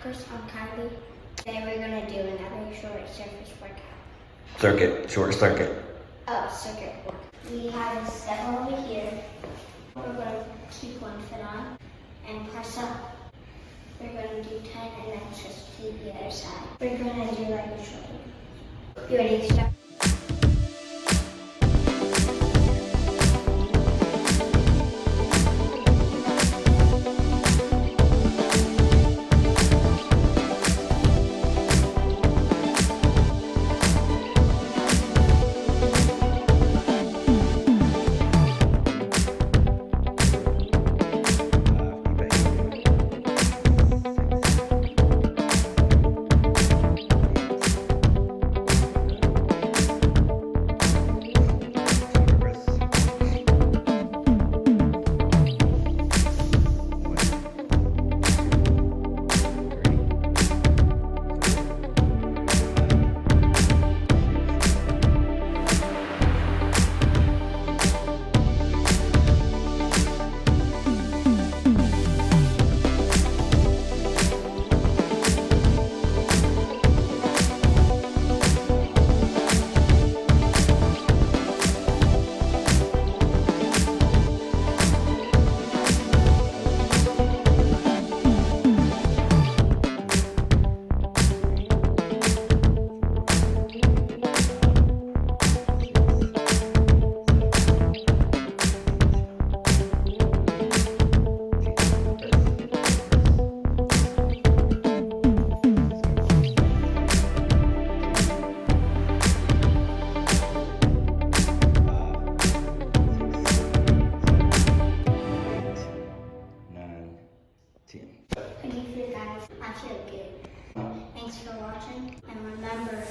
Course, I'm Kyleigh. Today we're going to do another short surface workout. Short circuit. Oh, circuit work. We have a step over here. We're going to keep one foot on and press up. We're going to do 10 and then switch to the other side. We're going to do like a short. You ready to start? Thank you guys. I feel good. Thanks for watching, and remember,